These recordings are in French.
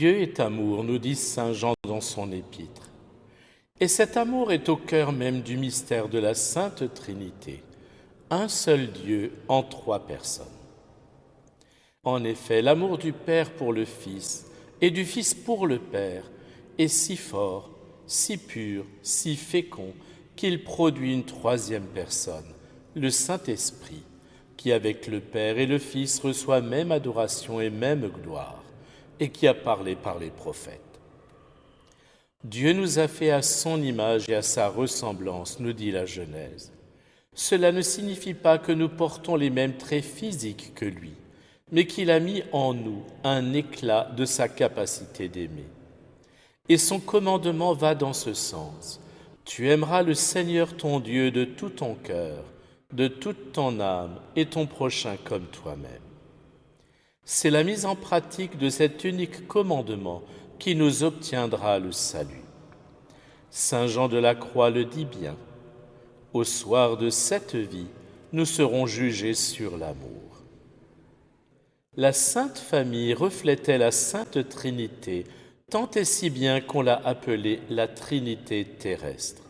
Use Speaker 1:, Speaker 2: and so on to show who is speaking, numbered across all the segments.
Speaker 1: Dieu est amour, nous dit saint Jean dans son épître. Et cet amour est au cœur même du mystère de la Sainte Trinité, un seul Dieu en trois personnes. En effet, l'amour du Père pour le Fils et du Fils pour le Père est si fort, si pur, si fécond qu'il produit une troisième personne, le Saint-Esprit, qui avec le Père et le Fils reçoit même adoration et même gloire, et qui a parlé par les prophètes. Dieu nous a fait à son image et à sa ressemblance, nous dit la Genèse. Cela ne signifie pas que nous portons les mêmes traits physiques que lui, mais qu'il a mis en nous un éclat de sa capacité d'aimer. Et son commandement va dans ce sens. Tu aimeras le Seigneur ton Dieu de tout ton cœur, de toute ton âme et ton prochain comme toi-même. C'est la mise en pratique de cet unique commandement qui nous obtiendra le salut. Saint Jean de la Croix le dit bien. Au soir de cette vie, nous serons jugés sur l'amour. La Sainte Famille reflétait la Sainte Trinité, tant et si bien qu'on l'a appelée la Trinité terrestre.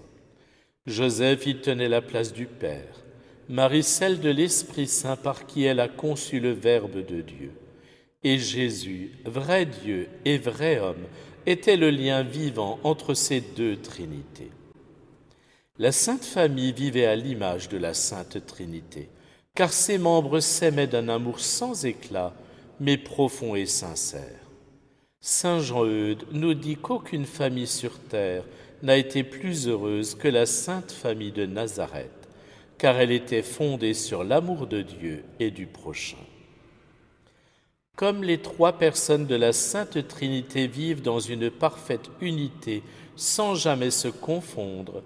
Speaker 1: Joseph y tenait la place du Père, Marie celle de l'Esprit Saint par qui elle a conçu le Verbe de Dieu. Et Jésus, vrai Dieu et vrai homme, était le lien vivant entre ces deux Trinités. La Sainte Famille vivait à l'image de la Sainte Trinité, car ses membres s'aimaient d'un amour sans éclat, mais profond et sincère. Saint Jean-Eudes nous dit qu'aucune famille sur terre n'a été plus heureuse que la Sainte Famille de Nazareth, car elle était fondée sur l'amour de Dieu et du prochain. Comme les trois personnes de la Sainte Trinité vivent dans une parfaite unité sans jamais se confondre,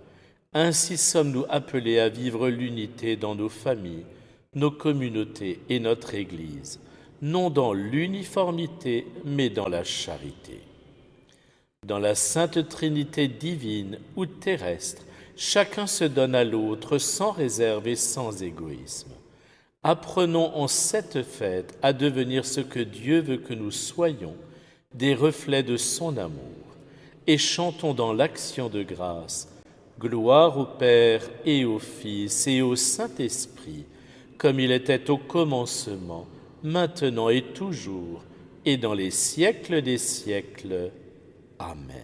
Speaker 1: ainsi sommes-nous appelés à vivre l'unité dans nos familles, nos communautés et notre Église, non dans l'uniformité, mais dans la charité. Dans la Sainte Trinité divine ou terrestre, chacun se donne à l'autre sans réserve et sans égoïsme. Apprenons en cette fête à devenir ce que Dieu veut que nous soyons, des reflets de son amour, et chantons dans l'action de grâce, gloire au Père et au Fils et au Saint-Esprit, comme il était au commencement, maintenant et toujours, et dans les siècles des siècles. Amen.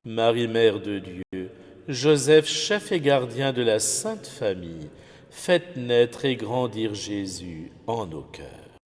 Speaker 1: Marie, Mère de Dieu, Joseph, chef et gardien de la Sainte Famille, faites naître et grandir Jésus en nos cœurs.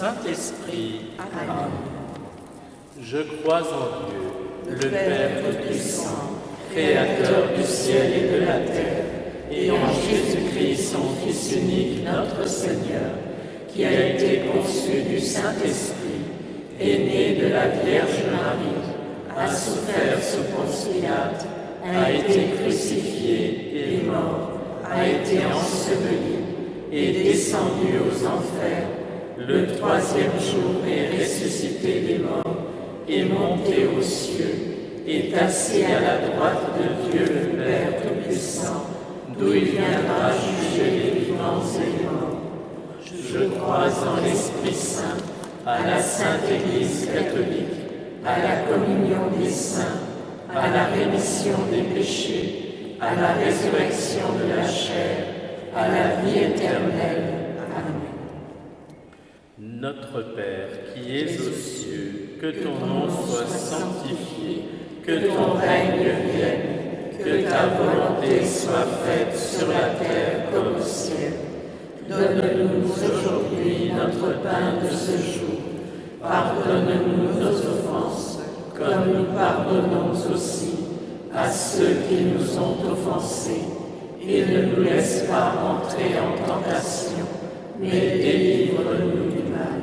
Speaker 1: Saint-Esprit. Amen. Je crois en Dieu, le Père Tout-Puissant, Créateur du ciel et de la terre, et en Jésus-Christ, son Fils unique, notre Seigneur, qui a été conçu du Saint-Esprit, est né de la Vierge Marie, a souffert sous Ponce Pilate, a été crucifié et mort, a été enseveli, est descendu aux enfers, le troisième jour est ressuscité des morts, est monté aux cieux, est assis à la droite de Dieu le Père Tout-Puissant, d'où il viendra juger les vivants et les morts. Je crois en l'Esprit Saint, à la Sainte Église catholique, à la communion des saints, à la rémission des péchés, à la résurrection de la chair, à la vie éternelle. Amen. Notre Père, qui es aux cieux, que ton nom soit sanctifié, que ton règne vienne, que ta volonté soit faite sur la terre comme au ciel. Donne-nous aujourd'hui notre pain de ce jour. Pardonne-nous nos offenses, comme nous pardonnons aussi à ceux qui nous ont offensés. Et ne nous laisse pas entrer en tentation, mais délivre-nous du mal.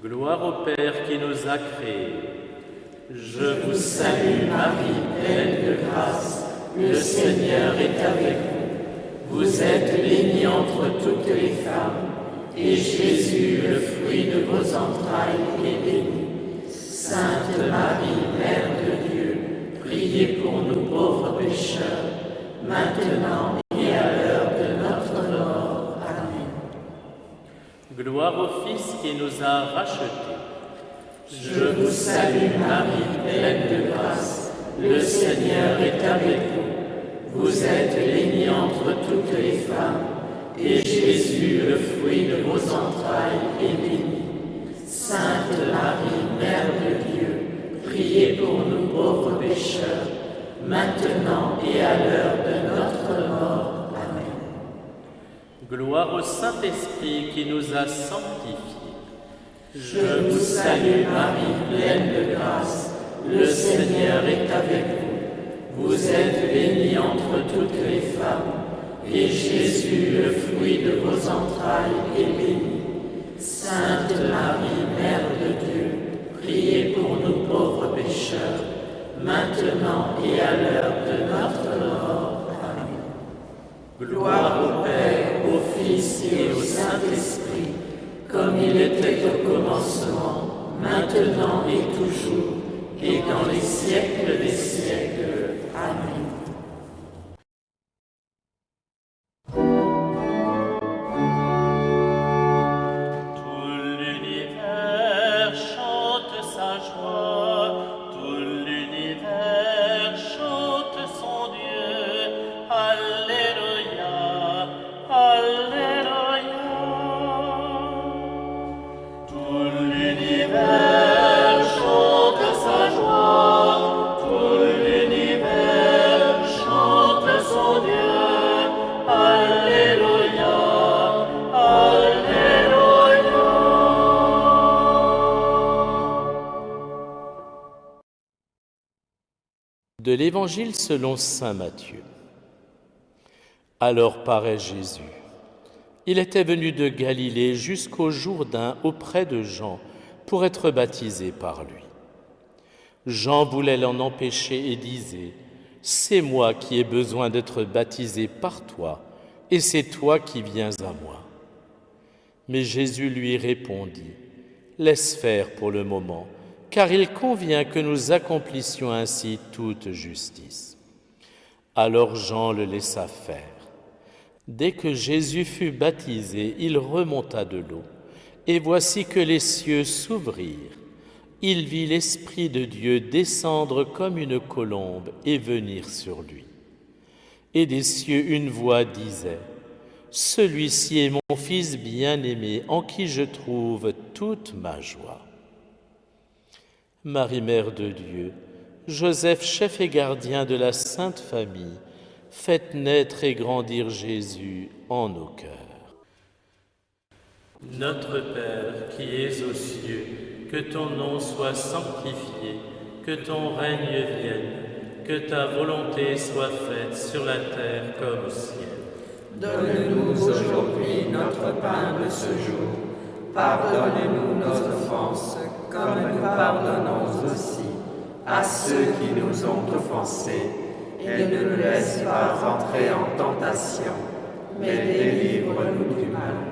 Speaker 1: Gloire au Père qui nous a créés. Je vous salue Marie, pleine de grâce, le Seigneur est avec vous. Vous êtes bénie entre toutes les femmes, et Jésus, le fruit de vos entrailles, est béni. Sainte Marie, Mère de Dieu, priez pour nous pauvres pécheurs, maintenant et à l'heure de notre mort. Amen. Gloire au Fils qui nous a rachetés. Je vous salue Marie, pleine de grâce, le Seigneur est avec vous. Vous êtes bénie entre toutes les femmes, et Jésus, le fruit de vos entrailles, est béni. Sainte Marie, Mère de Dieu, priez pour nous pauvres pécheurs, maintenant et à l'heure de notre mort. Amen. Gloire au Saint-Esprit qui nous a sanctifiés. Je vous salue Marie, pleine de grâce, le Seigneur est avec vous. Vous êtes bénie entre toutes les femmes, et Jésus, le fruit de vos entrailles, est béni. Sainte Marie, Mère de Dieu, priez pour nous pauvres pécheurs, maintenant et à l'heure de notre mort. Amen. Gloire au Père, au Fils et au Saint-Esprit, comme il était au commencement, maintenant et toujours, et dans les siècles des siècles. Amen. De l'Évangile selon saint Matthieu. Alors paraît Jésus. Il était venu de Galilée jusqu'au Jourdain auprès de Jean pour être baptisé par lui. Jean voulait l'en empêcher et disait : « C'est moi qui ai besoin d'être baptisé par toi, et c'est toi qui viens à moi. » Mais Jésus lui répondit : « Laisse faire pour le moment, car il convient que nous accomplissions ainsi toute justice. » Alors Jean le laissa faire. Dès que Jésus fut baptisé, il remonta de l'eau, et voici que les cieux s'ouvrirent. Il vit l'Esprit de Dieu descendre comme une colombe et venir sur lui. Et des cieux une voix disait : « Celui-ci est mon Fils bien-aimé, en qui je trouve toute ma joie. » Marie, Mère de Dieu, Joseph, chef et gardien de la Sainte Famille, faites naître et grandir Jésus en nos cœurs. Notre Père qui es aux cieux, que ton nom soit sanctifié, que ton règne vienne, que ta volonté soit faite sur la terre comme au ciel.
Speaker 2: Donne-nous aujourd'hui notre pain de ce jour. Pardonne-nous nos offenses, comme nous pardonnons aussi à ceux qui nous ont offensés. Et ne nous laisse pas entrer en tentation, mais délivre-nous du mal.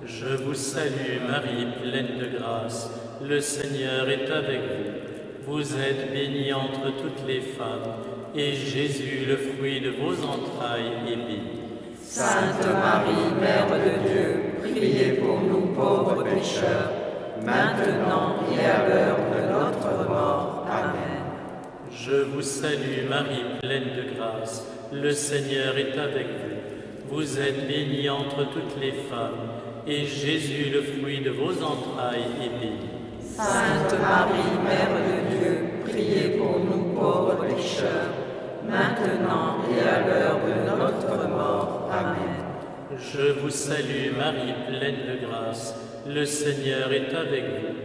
Speaker 1: Je vous salue Marie, pleine de grâce, le Seigneur est avec vous. Vous êtes bénie entre toutes les femmes, et Jésus, le fruit de vos entrailles, est béni.
Speaker 2: Sainte Marie, Mère de Dieu, priez pour nous pauvres pécheurs, maintenant et à l'heure de notre mort. Amen.
Speaker 1: Je vous salue Marie, pleine de grâce, le Seigneur est avec vous. Vous êtes bénie entre toutes les femmes, et Jésus, le fruit de vos entrailles, est béni.
Speaker 2: Sainte Marie, Mère de Dieu, priez pour nous pauvres pécheurs, maintenant et à l'heure de notre mort. Amen.
Speaker 1: Je vous salue Marie, pleine de grâce, le Seigneur est avec vous.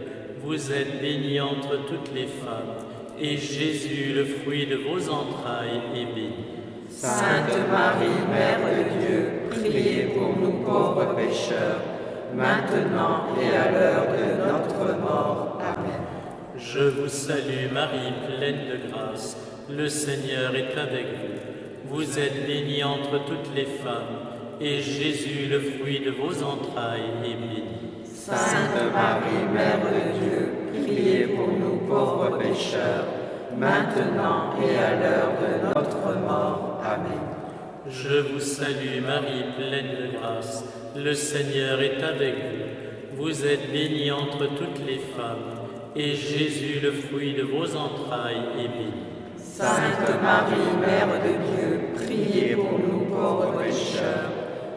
Speaker 1: Vous êtes bénie entre toutes les femmes, et Jésus, le fruit de vos entrailles, est béni.
Speaker 2: Sainte Marie, Mère de Dieu, priez pour nous pauvres pécheurs, maintenant et à l'heure de notre mort. Amen.
Speaker 1: Je vous salue Marie, pleine de grâce, le Seigneur est avec vous. Vous êtes bénie entre toutes les femmes, et Jésus, le fruit de vos entrailles, est béni.
Speaker 2: Sainte Marie, Mère de Dieu, priez pour nous pauvres pécheurs, maintenant et à l'heure de notre mort. Amen.
Speaker 1: Je vous salue Marie, pleine de grâce, le Seigneur est avec vous. Vous êtes bénie entre toutes les femmes, et Jésus, le fruit de vos entrailles, est béni.
Speaker 2: Sainte Marie, Mère de Dieu, priez pour nous pauvres pécheurs,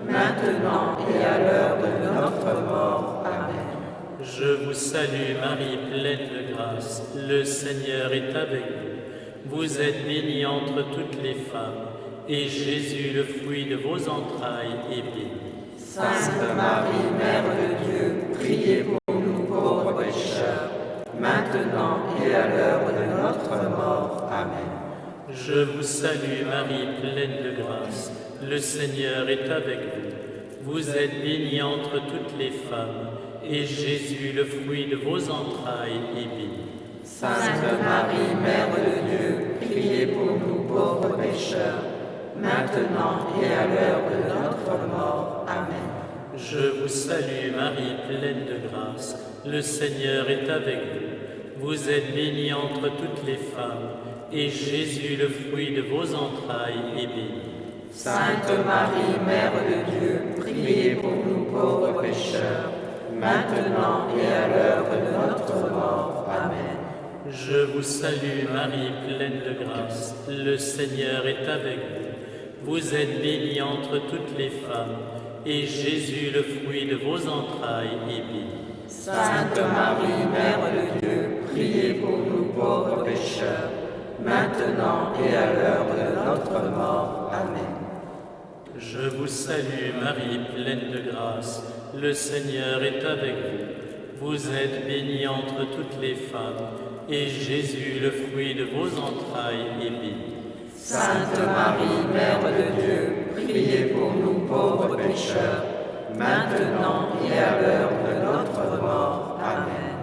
Speaker 2: maintenant et à l'heure de notre mort. Amen.
Speaker 1: Je vous salue Marie, pleine de grâce, le Seigneur est avec vous. Vous êtes bénie entre toutes les femmes, et Jésus, le fruit de vos entrailles, est béni.
Speaker 2: Sainte Marie, Mère de Dieu, priez pour nous pauvres pécheurs, maintenant et à l'heure de notre mort. Amen.
Speaker 1: Je vous salue Marie, pleine de grâce, le Seigneur est avec vous. Vous êtes bénie entre toutes les femmes, et Jésus, le fruit de vos entrailles, est béni.
Speaker 2: Sainte Marie, Mère de Dieu, priez pour nous pauvres pécheurs, maintenant et à l'heure de notre mort. Amen.
Speaker 1: Je vous salue Marie, pleine de grâce, le Seigneur est avec vous. Vous êtes bénie entre toutes les femmes, et Jésus, le fruit de vos entrailles, est béni.
Speaker 2: Sainte Marie, Mère de Dieu, priez pour nous pauvres pécheurs, maintenant et à l'heure de notre mort. Amen.
Speaker 1: Je vous salue Marie, pleine de grâce, le Seigneur est avec vous. Vous êtes bénie entre toutes les femmes, et Jésus, le fruit de vos entrailles, est béni.
Speaker 2: Sainte Marie, Mère de Dieu, priez pour nous pauvres pécheurs, maintenant et à l'heure de notre mort. Amen.
Speaker 1: Je vous salue Marie, pleine de grâce, le Seigneur est avec vous. Vous êtes bénie entre toutes les femmes, et Jésus, le fruit de vos entrailles, est béni.
Speaker 2: Sainte Marie, Mère de Dieu, priez pour nous pauvres pécheurs, maintenant et à l'heure de notre mort. Amen.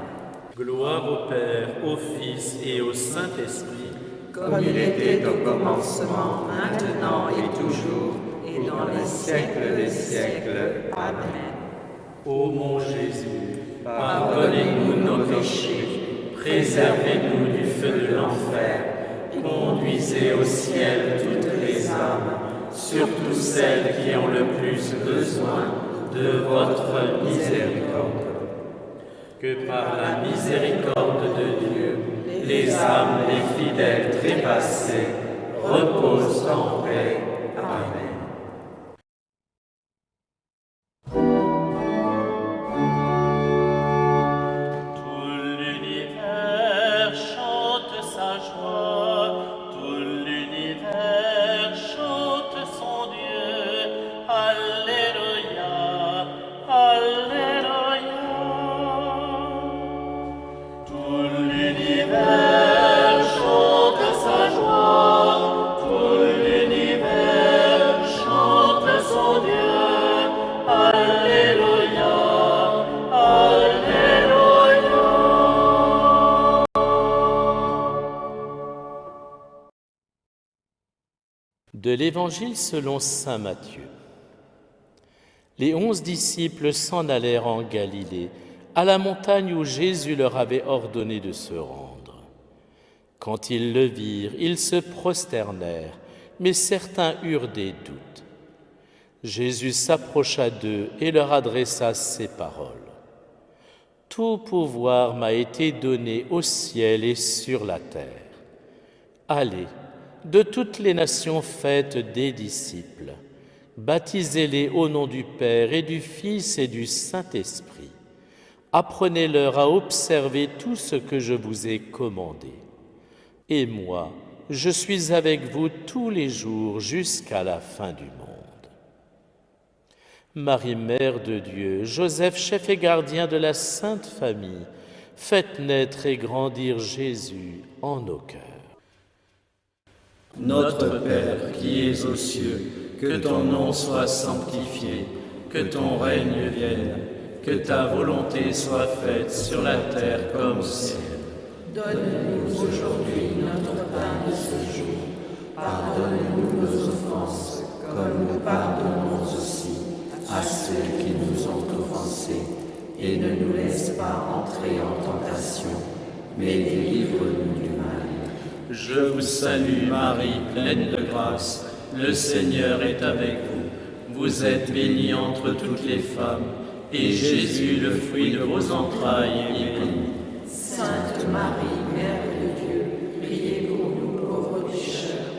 Speaker 1: Gloire au Père, au Fils et au Saint-Esprit,
Speaker 2: comme il était au commencement, maintenant et toujours, et dans les siècles des siècles. Amen.
Speaker 1: Ô mon Jésus,
Speaker 2: pardonnez-nous nos péchés, préservez-nous du feu de l'enfer, conduisez au ciel toutes les âmes, surtout celles qui ont le plus besoin de votre miséricorde.
Speaker 1: Que par la miséricorde de Dieu,
Speaker 2: les âmes des fidèles trépassés reposent en paix. Amen.
Speaker 1: Alléluia, Alléluia. De l'Évangile selon saint Matthieu. Les 11 disciples s'en allèrent en Galilée, à la montagne où Jésus leur avait ordonné de se rendre. Quand ils le virent, ils se prosternèrent, mais certains eurent des doutes. Jésus s'approcha d'eux et leur adressa ces paroles. « Tout pouvoir m'a été donné au ciel et sur la terre. Allez, de toutes les nations faites des disciples, baptisez-les au nom du Père et du Fils et du Saint-Esprit. Apprenez-leur à observer tout ce que je vous ai commandé. Et moi, je suis avec vous tous les jours jusqu'à la fin du monde. » Marie, Mère de Dieu, Joseph, chef et gardien de la Sainte Famille, faites naître et grandir Jésus en nos cœurs.
Speaker 2: Notre Père qui es aux cieux, que ton nom soit sanctifié, que ton règne vienne, que ta volonté soit faite sur la terre comme au ciel.
Speaker 3: Donne-nous aujourd'hui notre pain de ce jour. Pardonne-nous nos offenses, comme nous pardonnons aussi à ceux qui nous ont offensés. Et ne nous laisse pas entrer en tentation, mais délivre-nous du mal.
Speaker 2: Je vous salue Marie, pleine de grâce, le Seigneur est avec vous. Vous êtes bénie entre toutes les femmes, et Jésus, le fruit de vos entrailles, est béni.
Speaker 3: Sainte Marie, Mère de Dieu, priez pour nous pauvres pécheurs,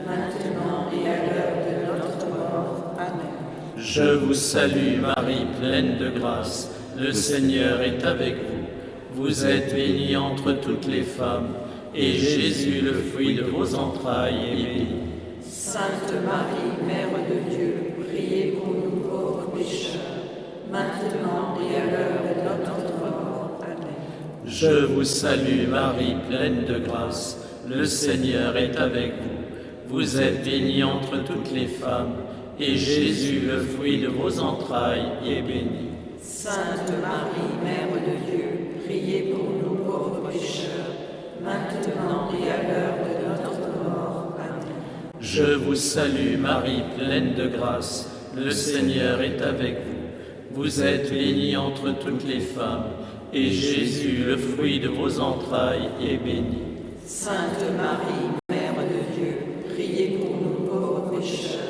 Speaker 3: maintenant et à l'heure de notre mort. Amen.
Speaker 2: Je vous salue Marie, pleine de grâce, le Seigneur est avec vous. Vous êtes bénie entre toutes les femmes, et Jésus, le fruit de vos entrailles, est béni.
Speaker 3: Sainte Marie, Mère de Dieu, priez pour nous pauvres pécheurs, maintenant et à l'heure de notre mort. Amen.
Speaker 2: Je vous salue Marie, pleine de grâce, le Seigneur est avec vous. Vous êtes bénie entre toutes les femmes, et Jésus, le fruit de vos entrailles, est béni.
Speaker 3: Sainte Marie, Mère de Dieu, priez pour nous pauvres pécheurs, maintenant et à l'heure de notre mort. Amen.
Speaker 2: Je vous salue Marie, pleine de grâce, le Seigneur est avec vous. Vous êtes bénie entre toutes les femmes, et Jésus, le fruit de vos entrailles, est béni.
Speaker 3: Sainte Marie, Mère de Dieu, priez pour nous pauvres pécheurs,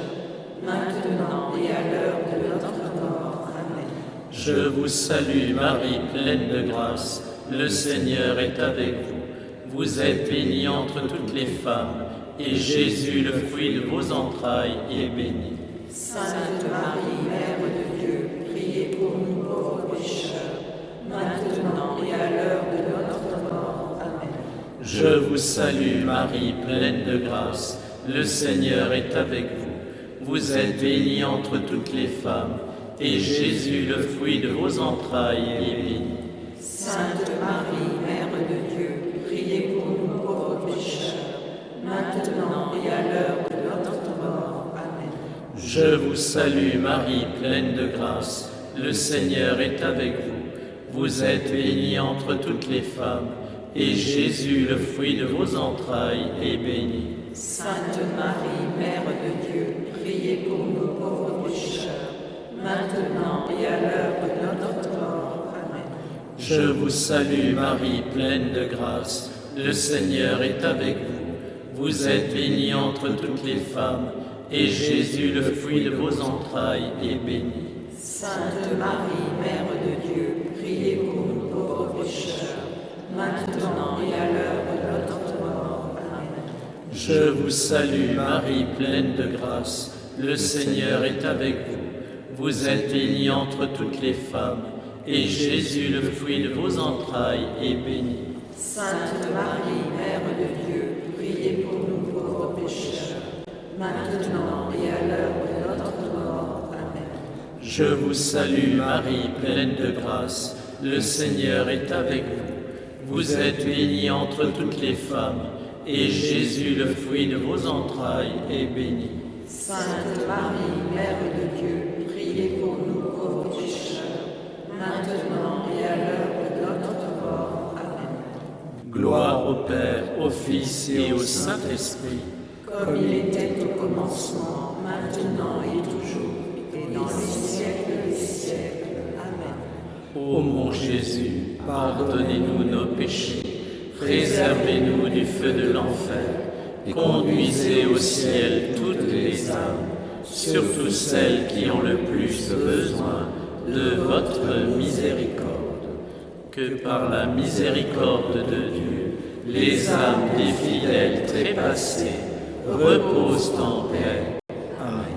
Speaker 3: maintenant et à l'heure de notre mort. Amen.
Speaker 2: Je vous salue Marie, pleine de grâce, le Seigneur est avec vous. Vous êtes bénie entre toutes les femmes, et Jésus, le fruit de vos entrailles, est béni.
Speaker 3: Sainte Marie, Mère de Dieu, priez pour nous pauvres pécheurs, maintenant et à l'heure de notre mort. Amen.
Speaker 2: Je vous salue Marie, pleine de grâce, le Seigneur est avec vous. Vous êtes bénie entre toutes les femmes, et Jésus, le fruit de vos entrailles, est béni.
Speaker 3: Sainte Marie, Mère de Dieu, priez pour nous pauvres pécheurs, maintenant et à l'heure de notre mort. Amen.
Speaker 2: Je vous salue Marie, pleine de grâce, le Seigneur est avec vous. Vous êtes bénie entre toutes les femmes, et Jésus, le fruit de vos entrailles, est béni.
Speaker 3: Sainte Marie, Mère de Dieu, priez pour nous pauvres pécheurs, maintenant et à l'heure de notre mort. Amen.
Speaker 2: Je vous salue Marie, pleine de grâce, le Seigneur est avec vous. Vous êtes bénie entre toutes les femmes, et Jésus, le fruit de vos entrailles, est béni.
Speaker 3: Sainte Marie, Mère de Dieu, priez pour nous pauvres pécheurs, maintenant et à l'heure de notre mort. Amen.
Speaker 2: Je vous salue Marie, pleine de grâce, le Seigneur est avec vous. Vous êtes bénie entre toutes les femmes, et Jésus, le fruit de vos entrailles, est béni.
Speaker 3: Sainte Marie, Mère de Dieu, priez pour nous pauvres pécheurs, maintenant et à l'heure de notre mort. Amen.
Speaker 2: Je vous salue Marie, pleine de grâce, le Seigneur est avec vous. Vous êtes bénie entre toutes les femmes, et Jésus, le fruit de vos entrailles, est béni.
Speaker 3: Sainte Marie, Mère de Dieu, priez pour nous pauvres pécheurs, maintenant et à l'heure de notre mort. Amen.
Speaker 2: Gloire au Père, au Fils et au Saint-Esprit, comme il était au commencement, maintenant et toujours, et dans les siècles des siècles. Amen.
Speaker 3: Ô mon Jésus, pardonnez-nous nos péchés, préservez-nous du feu de l'enfer, et conduisez au ciel toutes les âmes, surtout celles qui ont le plus besoin de votre miséricorde. Que par la miséricorde de Dieu, les âmes des fidèles trépassés reposent en paix. Amen.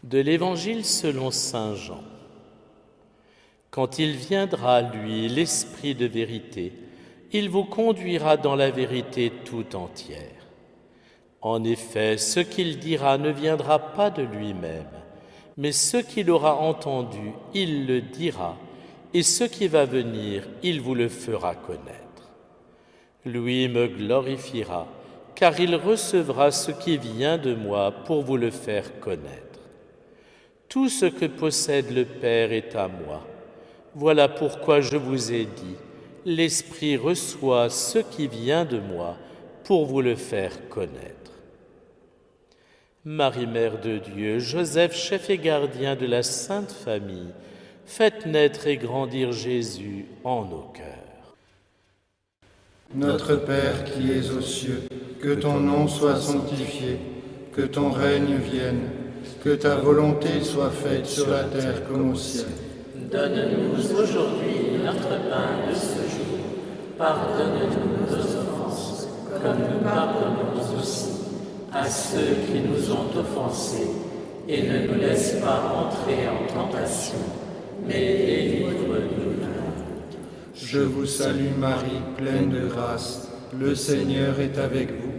Speaker 1: De l'Évangile selon saint Jean. Quand il viendra, lui, l'Esprit de vérité, il vous conduira dans la vérité tout entière. En effet, ce qu'il dira ne viendra pas de lui-même, mais ce qu'il aura entendu, il le dira, et ce qui va venir, il vous le fera connaître. Lui me glorifiera, car il recevra ce qui vient de moi pour vous le faire connaître. Tout ce que possède le Père est à moi. Voilà pourquoi je vous ai dit, l'Esprit reçoit ce qui vient de moi pour vous le faire connaître. Marie, Mère de Dieu, Joseph, chef et gardien de la Sainte Famille, faites naître et grandir Jésus en nos cœurs.
Speaker 4: Notre Père qui es aux cieux, que ton nom soit sanctifié, que ton règne vienne, que ta volonté soit faite sur la terre comme au ciel.
Speaker 3: Donne-nous aujourd'hui notre pain de ce jour. Pardonne-nous nos offenses, comme nous pardonnons aussi à ceux qui nous ont offensés. Et ne nous laisse pas entrer en tentation, mais délivre-nous du mal.
Speaker 4: Je vous salue Marie, pleine de grâce. Le Seigneur est avec vous.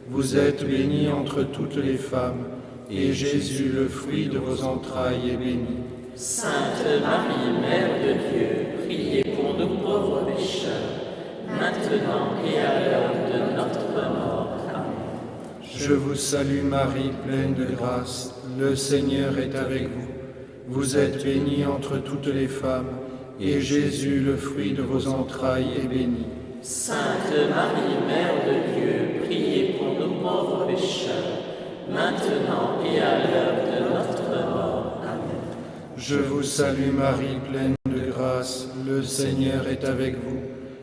Speaker 4: Vous êtes bénie entre toutes les femmes, et Jésus, le fruit de vos entrailles, est béni.
Speaker 3: Sainte Marie, Mère de Dieu, priez pour nous pauvres pécheurs, maintenant et à l'heure de notre mort. Amen.
Speaker 4: Je vous salue Marie, pleine de grâce. Le Seigneur est avec vous. Vous êtes bénie entre toutes les femmes, et Jésus, le fruit de vos entrailles, est béni.
Speaker 3: Sainte Marie, Mère de Dieu, priez pour nous pauvres pécheurs, maintenant et à l'heure de notre mort. Amen.
Speaker 4: Je vous salue Marie, pleine de grâce. Le Seigneur est avec vous.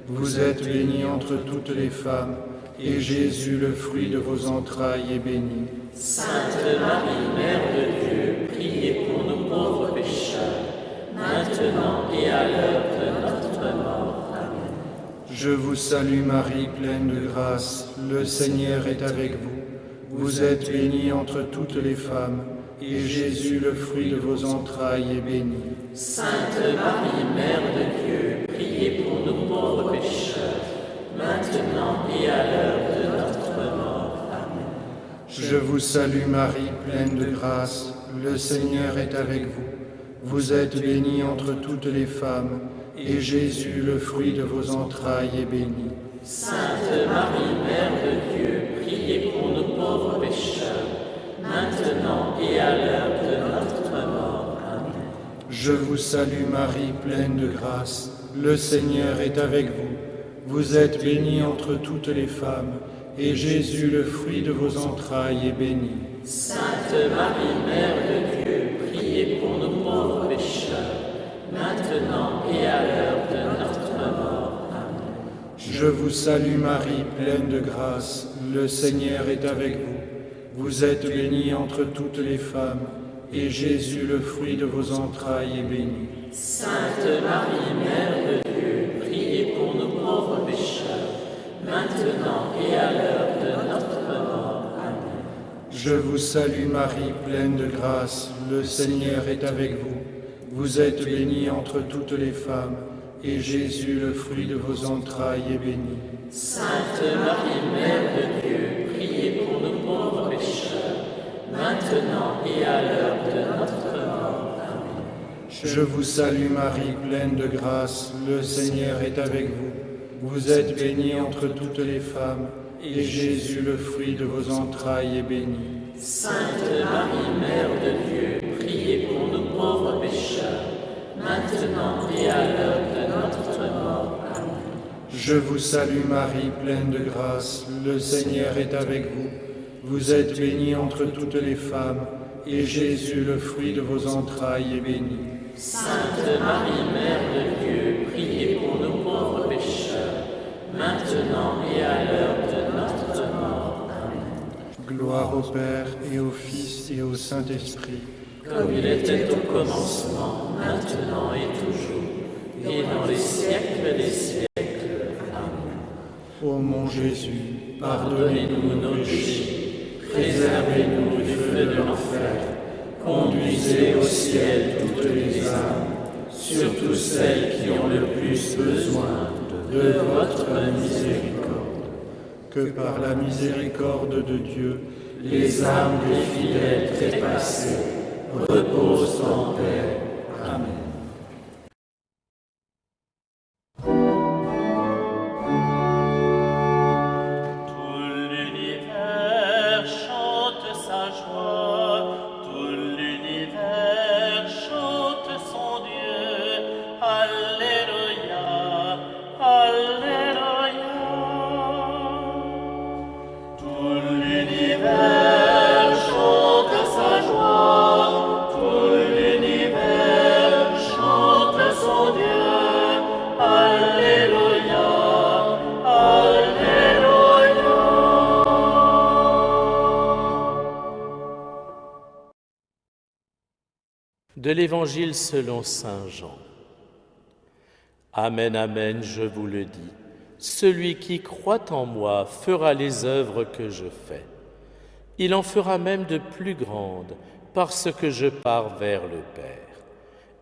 Speaker 4: Vous êtes bénie entre toutes les femmes, et Jésus, le fruit de vos entrailles, est béni.
Speaker 3: Sainte Marie, Mère de Dieu, priez pour nous pauvres pécheurs, maintenant et à l'heure de notre mort. Amen.
Speaker 4: Je vous salue Marie, pleine de grâce. Le Seigneur est avec vous. Vous êtes bénie entre toutes les femmes, et Jésus, le fruit de vos entrailles, est béni.
Speaker 3: Sainte Marie, Mère de Dieu, priez pour nous pauvres pécheurs, maintenant et à l'heure de notre mort. Amen.
Speaker 4: Je vous salue Marie, pleine de grâce. Le Seigneur est avec vous. Vous êtes bénie entre toutes les femmes, et Jésus, le fruit de vos entrailles, est béni.
Speaker 3: Sainte Marie, Mère de Dieu, priez pour nous pauvres pécheurs, maintenant et à l'heure de notre mort. Amen.
Speaker 4: Je vous salue Marie, pleine de grâce. Le Seigneur est avec vous. Vous êtes bénie entre toutes les femmes, et Jésus, le fruit de vos entrailles, est béni.
Speaker 3: Sainte Marie, Mère de Dieu, priez pour nous pauvres pécheurs, maintenant et à l'heure de notre mort. Amen.
Speaker 4: Je vous salue Marie, pleine de grâce. Le Seigneur est avec vous. Vous êtes bénie entre toutes les femmes, et Jésus, le fruit de vos entrailles, est béni.
Speaker 3: Sainte Marie, Mère de Dieu, priez pour nous pauvres pécheurs, maintenant et à l'heure de notre mort. Amen.
Speaker 4: Je vous salue Marie, pleine de grâce, le Seigneur est avec vous. Vous êtes bénie entre toutes les femmes, et Jésus, le fruit de vos entrailles, est béni.
Speaker 2: Sainte Marie, Mère de Dieu, priez pour nous pauvres pécheurs, maintenant et à l'heure de notre mort. Amen.
Speaker 4: Je vous salue Marie, pleine de grâce, le Seigneur est avec vous. Vous êtes bénie entre toutes les femmes, et Jésus, le fruit de vos entrailles, est béni.
Speaker 2: Sainte Marie, Mère de Dieu, priez pour nous pauvres pécheurs, maintenant et à l'heure de notre mort. Amen.
Speaker 4: Je vous salue Marie, pleine de grâce, le Seigneur est avec vous. Vous êtes bénie entre toutes les femmes, et Jésus, le fruit de vos entrailles, est béni.
Speaker 2: Sainte Marie, Mère de Dieu, priez pour nous pauvres pécheurs, maintenant et à l'heure de notre mort. Amen.
Speaker 4: Gloire au Père, et au Fils, et au Saint-Esprit.
Speaker 2: Comme il était au commencement, maintenant et toujours, et dans les siècles des siècles. Amen.
Speaker 4: Ô mon Jésus,
Speaker 2: Pardonnez-nous nos péchés, préservez-nous du feu de l'enfer, conduisez au ciel toutes les âmes, surtout celles qui ont le plus besoin de votre miséricorde.
Speaker 4: que par la miséricorde de Dieu,
Speaker 2: Les âmes des fidèles trépassés reposent en paix. Amen.
Speaker 1: De l'Évangile selon saint Jean. Amen, amen, je vous le dis, celui qui croit en moi fera les œuvres que je fais. Il en fera même de plus grandes, parce que je pars vers le Père.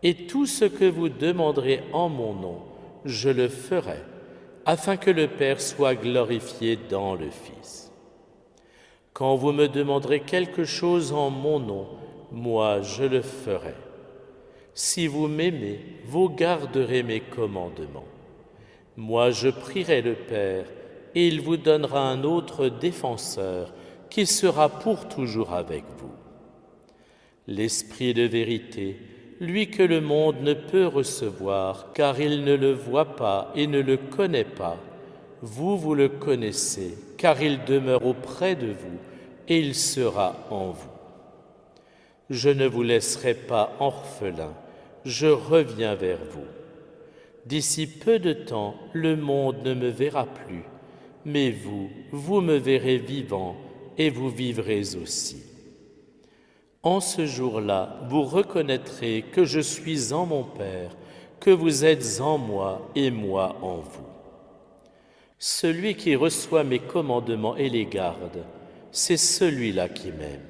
Speaker 1: Et tout ce que vous demanderez en mon nom, je le ferai, afin que le Père soit glorifié dans le Fils. Quand vous me demanderez quelque chose en mon nom, moi je le ferai. Si vous m'aimez, vous garderez mes commandements. Moi je prierai le Père, et il vous donnera un autre défenseur qui sera pour toujours avec vous. L'Esprit de vérité, lui que le monde ne peut recevoir, car il ne le voit pas et ne le connaît pas. Vous le connaissez, car il demeure auprès de vous, et il sera en vous. Je ne vous laisserai pas orphelins, je reviens vers vous. D'ici peu de temps, le monde ne me verra plus, mais vous me verrez vivant, et vous vivrez aussi. En ce jour-là, vous reconnaîtrez que je suis en mon Père, que vous êtes en moi et moi en vous. Celui qui reçoit mes commandements et les garde, c'est celui-là qui m'aime.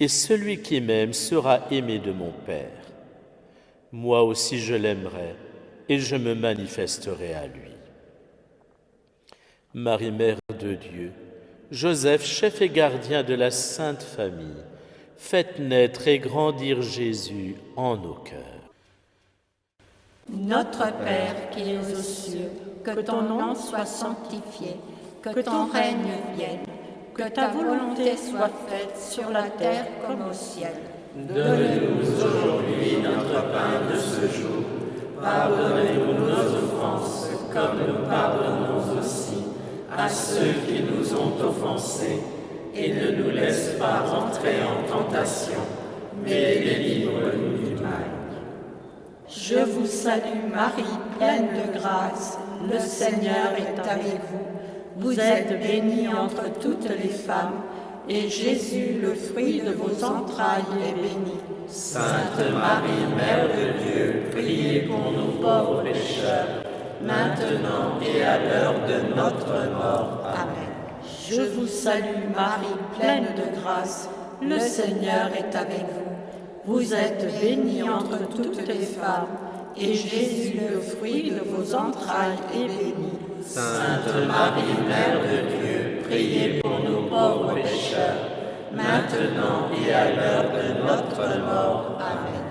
Speaker 1: Et celui qui m'aime sera aimé de mon Père. Moi aussi je l'aimerai, et je me manifesterai à lui. Marie, Mère de Dieu, Joseph, chef et gardien de la Sainte Famille, faites naître et grandir Jésus en nos cœurs.
Speaker 5: Notre Père qui es aux cieux, que ton nom soit sanctifié, que ton règne vienne, que ta volonté soit faite sur la terre comme au ciel.
Speaker 2: Donne-nous aujourd'hui notre pain de ce jour. Pardonnez-nous nos offenses, comme nous pardonnons aussi à ceux qui nous ont offensés. Et ne nous laisse pas entrer en tentation, mais délivre-nous du mal.
Speaker 5: Je vous salue Marie, pleine de grâce, le Seigneur est avec vous. Vous êtes bénie entre toutes les femmes, et Jésus, le fruit de vos entrailles, est béni.
Speaker 2: Sainte Marie, Mère de Dieu, priez pour nous pauvres pécheurs, maintenant et à l'heure de notre mort. Amen.
Speaker 5: Je vous salue Marie, pleine de grâce, le Seigneur est avec vous. Vous êtes bénie entre toutes les femmes, et Jésus, le fruit de vos entrailles, est béni.
Speaker 2: Sainte Marie, Mère de Dieu, priez pour nous pauvres pécheurs, maintenant et à l'heure de notre mort. Amen.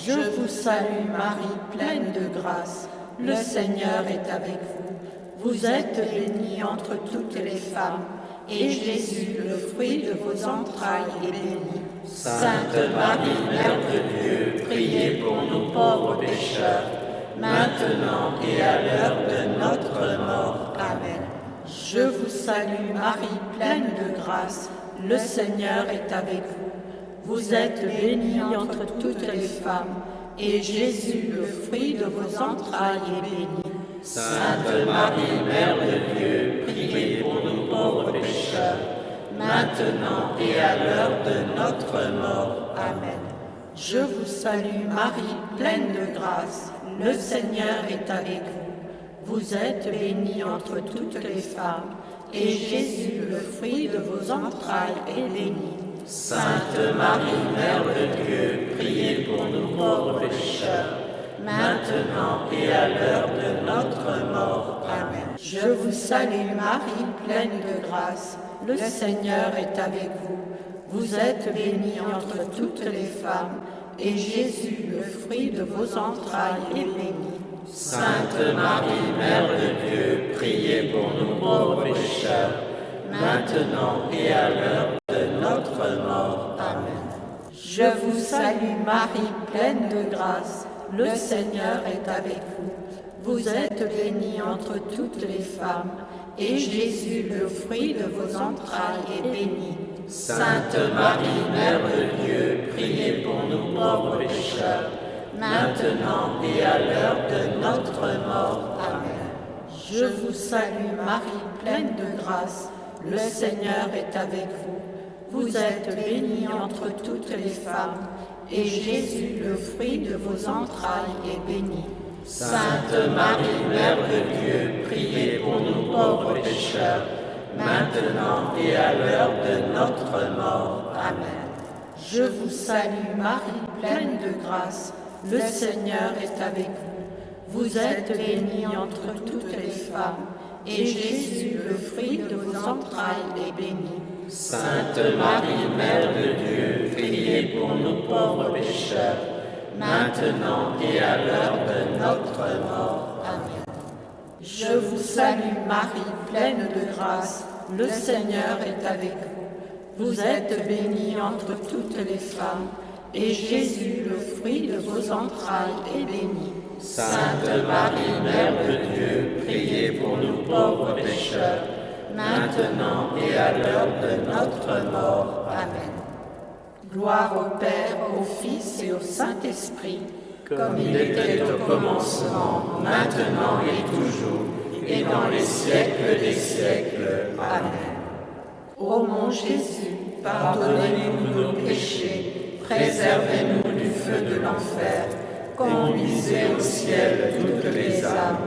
Speaker 5: Je vous salue Marie, pleine de grâce, le Seigneur est avec vous. Vous êtes bénie entre toutes les femmes, et Jésus, le fruit de vos entrailles, est béni.
Speaker 2: Sainte Marie, Mère de Dieu, priez pour nous pauvres pécheurs, maintenant et à l'heure de notre mort.
Speaker 5: Amen. Je vous salue Marie, pleine de grâce, le Seigneur est avec vous. Vous êtes bénie entre toutes les femmes, et Jésus, le fruit de vos entrailles, est béni.
Speaker 2: Sainte Marie, Mère de Dieu, priez pour nous pauvres pécheurs, maintenant et à l'heure de notre mort.
Speaker 5: Amen. Je vous salue Marie, pleine de grâce, le Seigneur est avec vous. Vous êtes bénie entre toutes les femmes, et Jésus, le fruit de vos entrailles, est béni.
Speaker 2: Sainte Marie, Mère de Dieu, priez pour nous pauvres pécheurs, maintenant et à l'heure de notre mort. Amen.
Speaker 5: Je vous salue Marie, pleine de grâce, le Seigneur est avec vous. Vous êtes bénie entre toutes les femmes, et Jésus, le fruit de vos entrailles, est béni.
Speaker 2: Sainte Marie, Mère de Dieu, priez pour nous pauvres pécheurs, maintenant et à l'heure de notre mort. Amen.
Speaker 5: Je vous salue Marie, pleine de grâce, le Seigneur est avec vous. Vous êtes bénie entre toutes les femmes, et Jésus, le fruit de vos entrailles, est béni.
Speaker 2: Sainte Marie, Mère de Dieu, priez pour nous pauvres pécheurs, maintenant et à l'heure de notre mort. Amen.
Speaker 5: Je vous salue Marie, pleine de grâce, le Seigneur est avec vous. Vous êtes bénie entre toutes les femmes, et Jésus, le fruit de vos entrailles, est béni.
Speaker 2: Sainte Marie, Mère de Dieu, priez pour nous pauvres pécheurs, maintenant et à l'heure de notre mort. Amen.
Speaker 5: Je vous salue Marie, pleine de grâce, le Seigneur est avec vous. Vous êtes bénie entre toutes les femmes, et Jésus, le fruit de vos entrailles, est béni.
Speaker 2: Sainte Marie, Mère de Dieu, priez pour nous pauvres pécheurs, maintenant et à l'heure de notre mort. Amen.
Speaker 5: Je vous salue Marie, pleine de grâce, le Seigneur est avec vous. Vous êtes bénie entre toutes les femmes, et Jésus, le fruit de vos entrailles, est béni.
Speaker 2: Sainte Marie, Mère de Dieu, priez pour nous pauvres pécheurs, maintenant et à l'heure de notre mort. Amen.
Speaker 5: Gloire au Père, au Fils et au Saint-Esprit,
Speaker 2: comme il était au commencement, maintenant et toujours, et dans les siècles des siècles. Amen.
Speaker 5: Ô mon Jésus,
Speaker 2: pardonnez-nous nos péchés, préservez-nous du feu de l'enfer, conduisez au ciel toutes les âmes,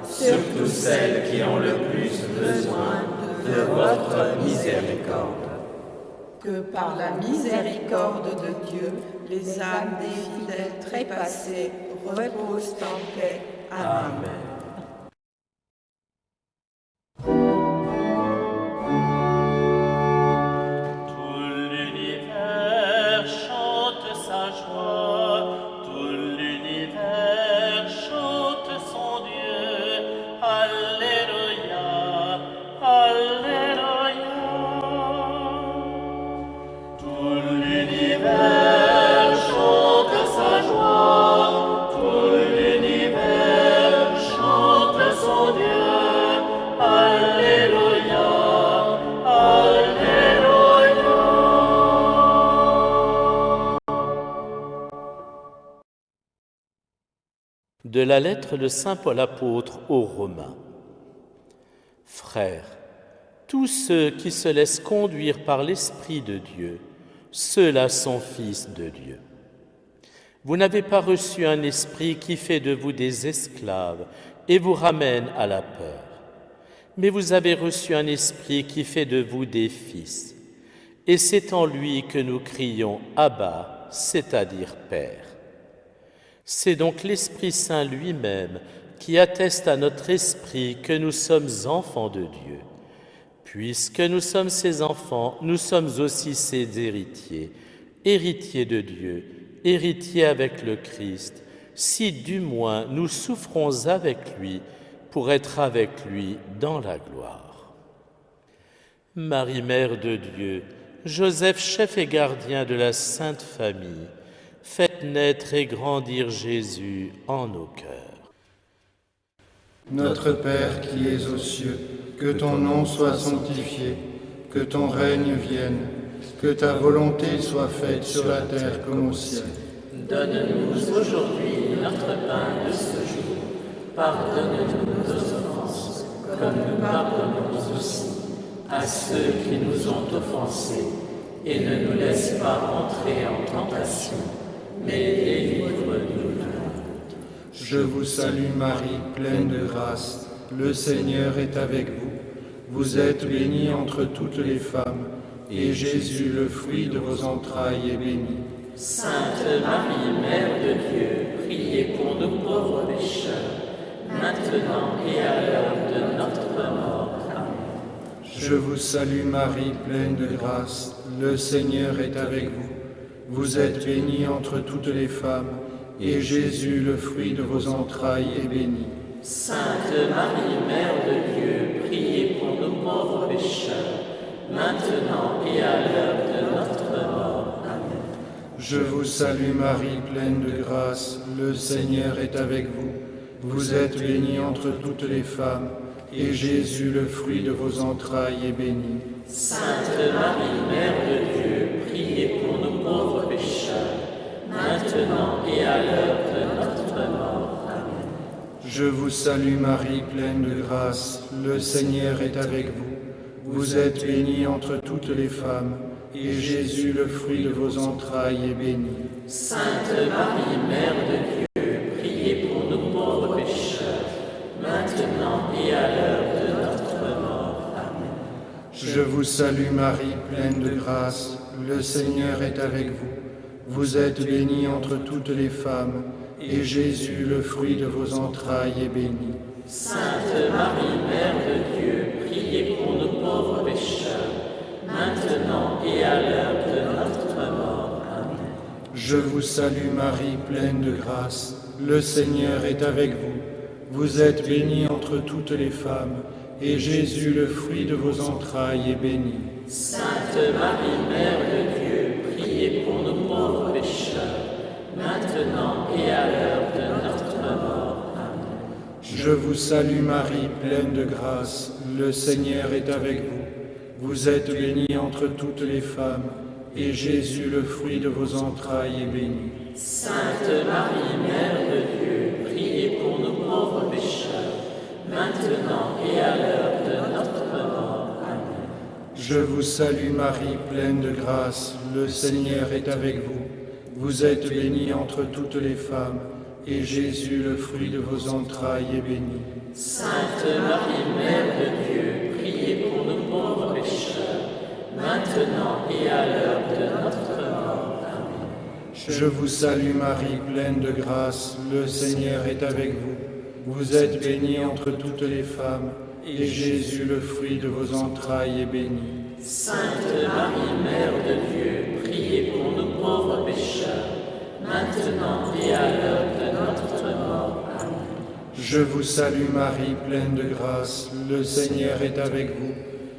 Speaker 2: surtout celles qui ont le plus besoin de votre miséricorde.
Speaker 5: Que par la miséricorde de Dieu, les âmes des fidèles trépassés reposent en paix. Amen.
Speaker 1: De la lettre de saint Paul apôtre aux Romains. Frères, tous ceux qui se laissent conduire par l'Esprit de Dieu, ceux-là sont fils de Dieu. Vous n'avez pas reçu un esprit qui fait de vous des esclaves et vous ramène à la peur, mais vous avez reçu un esprit qui fait de vous des fils. Et c'est en lui que nous crions « Abba », c'est-à-dire « Père ». C'est donc l'Esprit Saint lui-même qui atteste à notre esprit que nous sommes enfants de Dieu. Puisque nous sommes ses enfants, nous sommes aussi ses héritiers, héritiers de Dieu, héritiers avec le Christ, si du moins nous souffrons avec lui pour être avec lui dans la gloire. Marie, Mère de Dieu, Joseph, chef et gardien de la Sainte Famille, faites naître et grandir Jésus en nos cœurs.
Speaker 4: Notre Père qui es aux cieux, que ton nom soit sanctifié, que ton règne vienne, que ta volonté soit faite sur la terre comme au ciel.
Speaker 2: Donne-nous aujourd'hui notre pain de ce jour. Pardonne-nous nos offenses, comme nous pardonnons aussi à ceux qui nous ont offensés. Et ne nous laisse pas entrer en tentation, mais délivre-nous du mal.
Speaker 4: Je vous salue Marie, pleine de grâce, le Seigneur est avec vous. Vous êtes bénie entre toutes les femmes, et Jésus, le fruit de vos entrailles, est béni.
Speaker 2: Sainte Marie, Mère de Dieu, priez pour nous pauvres pécheurs, maintenant et à l'heure de notre mort. Amen.
Speaker 4: Je vous salue Marie, pleine de grâce, le Seigneur est avec vous. Vous êtes bénie entre toutes les femmes, et Jésus, le fruit de vos entrailles, est béni.
Speaker 2: Sainte Marie, Mère de Dieu, priez pour nous pauvres pécheurs, maintenant et à l'heure de notre mort. Amen.
Speaker 4: Je vous salue Marie, pleine de grâce, le Seigneur est avec vous. Vous êtes bénie entre toutes les femmes, et Jésus, le fruit de vos entrailles, est béni.
Speaker 2: Sainte Marie, Mère de Dieu, priez pour nous pauvres pécheurs, maintenant et à l'heure de notre mort. Amen.
Speaker 4: Je vous salue Marie, pleine de grâce, le Seigneur est avec vous. Vous êtes bénie entre toutes les femmes, et Jésus, le fruit de vos entrailles, est béni.
Speaker 2: Sainte Marie, Mère de Dieu, priez pour nous pauvres pécheurs, maintenant et à l'heure de notre mort. Amen.
Speaker 4: Je vous salue Marie, pleine de grâce, le Seigneur est avec vous. Vous êtes bénie entre toutes les femmes, et Jésus, le fruit de vos entrailles, est béni.
Speaker 2: Sainte Marie, Mère de Dieu, priez pour nous pauvres pécheurs, maintenant et à l'heure de notre mort. Amen.
Speaker 4: Je vous salue Marie, pleine de grâce, le Seigneur est avec vous. Vous êtes bénie entre toutes les femmes, et Jésus, le fruit de vos entrailles, est béni.
Speaker 2: Sainte Marie, Mère de Dieu, priez pour nous pauvres pécheurs, maintenant et à l'heure de notre mort. Amen.
Speaker 4: Je vous salue Marie, pleine de grâce, le Seigneur est avec vous. Vous êtes bénie entre toutes les femmes, et Jésus, le fruit de vos entrailles, est béni.
Speaker 2: Sainte Marie, Mère de Dieu, priez pour nous pauvres pécheurs, maintenant et à l'heure de notre mort. Amen.
Speaker 4: Je vous salue Marie, pleine de grâce, le Seigneur est avec vous. Vous êtes bénie entre toutes les femmes, et Jésus, le fruit de vos entrailles, est béni.
Speaker 2: Sainte Marie, Mère de Dieu, priez pour nous pauvres pécheurs, maintenant et à l'heure de notre mort. Amen.
Speaker 4: Je vous salue Marie, pleine de grâce, le Seigneur est avec vous. Vous êtes bénie entre toutes les femmes, et Jésus, le fruit de vos entrailles, est béni.
Speaker 2: Sainte Marie, Mère de Dieu, priez pour nous pauvres pécheurs, maintenant et à l'heure de notre mort. Amen.
Speaker 4: Je vous salue Marie, pleine de grâce, le Seigneur est avec vous.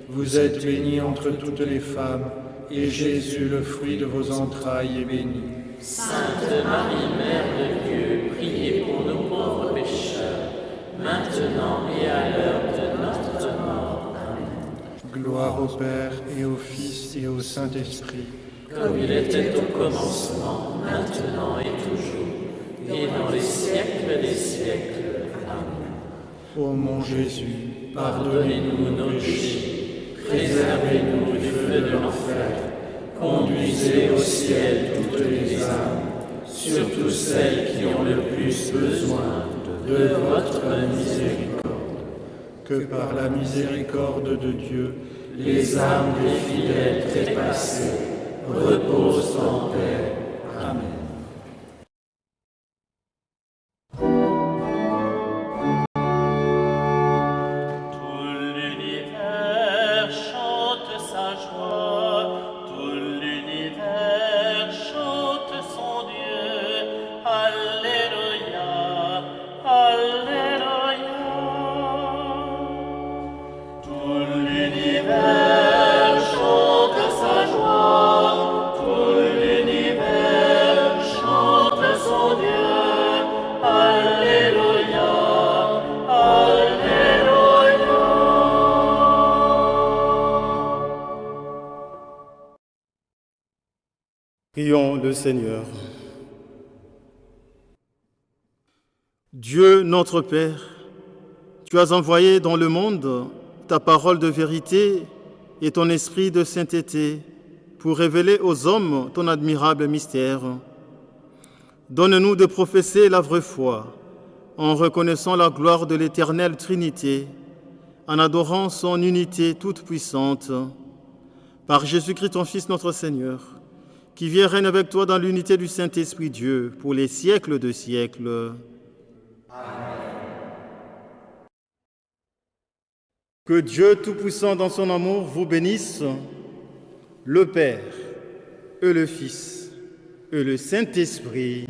Speaker 4: Vous êtes bénie entre toutes les femmes, et Jésus, le fruit de vos entrailles, est béni.
Speaker 2: Sainte Marie, Mère de Dieu, priez pour nous pauvres pécheurs, maintenant et à l'heure de notre mort. Amen.
Speaker 4: Gloire au Père, et au Fils, et au Saint-Esprit.
Speaker 2: Comme il était au commencement, maintenant et toujours, et dans les siècles des siècles. Amen.
Speaker 4: Ô mon Jésus,
Speaker 2: Pardonnez-nous nos péchés, préservez-nous du feu de l'enfer, conduisez au ciel toutes les âmes, surtout celles qui ont le plus besoin de votre miséricorde.
Speaker 4: que par la miséricorde de Dieu, les âmes des fidèles trépassés reposent en paix. Amen.
Speaker 6: Prions le Seigneur. Dieu notre Père, tu as envoyé dans le monde ta parole de vérité et ton esprit de sainteté pour révéler aux hommes ton admirable mystère. Donne-nous de professer la vraie foi en reconnaissant la gloire de l'éternelle Trinité, en adorant son unité toute puissante. Par Jésus-Christ, ton Fils, notre Seigneur, qui vient règne avec toi dans l'unité du Saint-Esprit Dieu pour les siècles de siècles. Amen. Que Dieu Tout-Puissant dans son amour vous bénisse, le Père et le Fils et le Saint-Esprit.